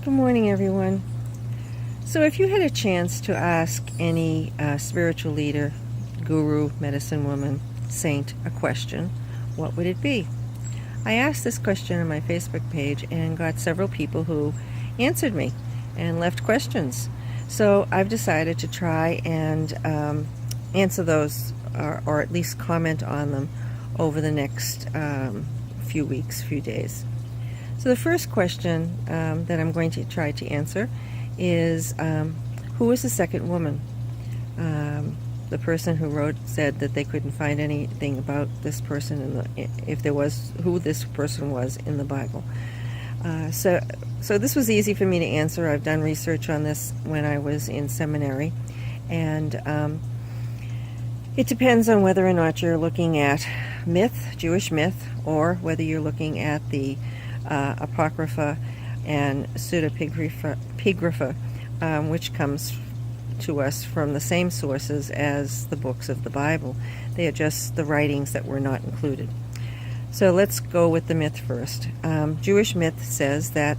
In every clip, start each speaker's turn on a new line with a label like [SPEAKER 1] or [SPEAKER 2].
[SPEAKER 1] Good morning, everyone. So if you had a chance to ask any spiritual leader, guru, medicine woman, saint, a question, what would it be? I asked this question on my Facebook page and got several people who answered me and left questions. So I've decided to try and answer those, or at least comment on them over the next few weeks, few days. So the first question that I'm going to try to answer is, who is the second woman? The person who wrote said that they couldn't find anything about this person if there was, who this person was in the Bible. So this was easy for me to answer. I've done research on this when I was in seminary, and it depends on whether or not you're looking at myth, Jewish myth, or whether you're looking at the Apocrypha and Pseudepigrapha, which comes to us from the same sources as the books of the Bible. They are just the writings that were not included. So let's go with the myth first. Jewish myth says that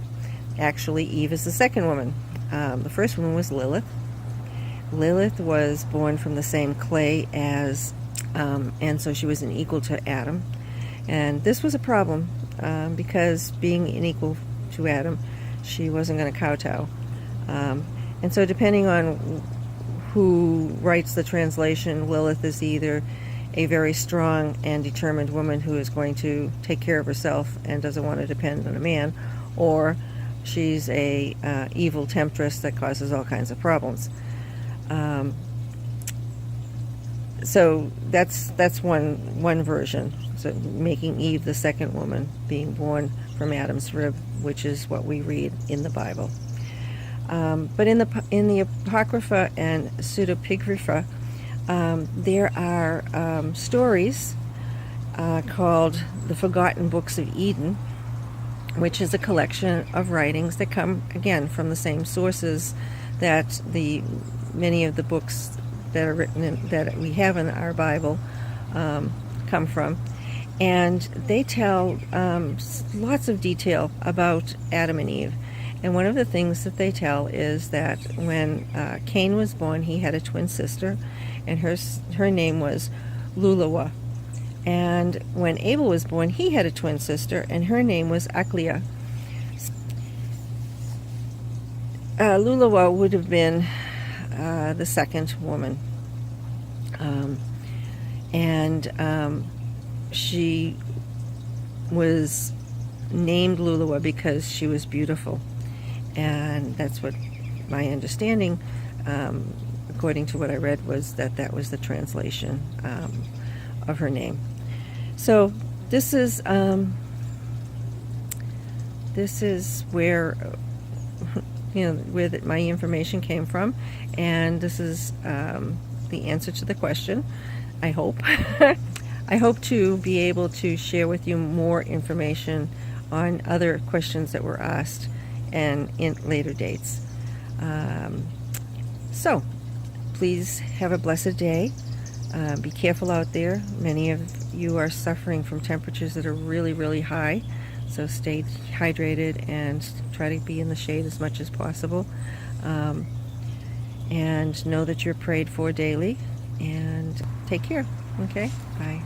[SPEAKER 1] actually Eve is the second woman. The first woman was Lilith. Lilith was born from the same clay as, and so she was an equal to Adam. And this was a problem because being an equal to Adam, she wasn't going to kowtow. And so depending on who writes the translation, Lilith is either a very strong and determined woman who is going to take care of herself and doesn't want to depend on a man, or she's a evil temptress that causes all kinds of problems. So that's one version. So making Eve the second woman, being born from Adam's rib, which is what we read in the Bible. But in the Apocrypha and Pseudepigrapha, there are stories called the Forgotten Books of Eden, which is a collection of writings that come again from the same sources that many of the books that are written that we have in our Bible come from. And they tell lots of detail about Adam and Eve. And one of the things that they tell is that when Cain was born, he had a twin sister, and her name was Lulawa. And when Abel was born, he had a twin sister, and her name was Aklia. Lulawa would have been the second woman. She was named Lulawa because she was beautiful. And that's what my understanding, according to what I read, was that was the translation of her name. So this is where where my information came from, and this is the answer to the question. I hope. I hope to be able to share with you more information on other questions that were asked and in later dates. So please have a blessed day. Be careful out there. Many of you are suffering from temperatures that are really, really high. So stay hydrated and try to be in the shade as much as possible. And know that you're prayed for daily. And take care. Okay? Bye.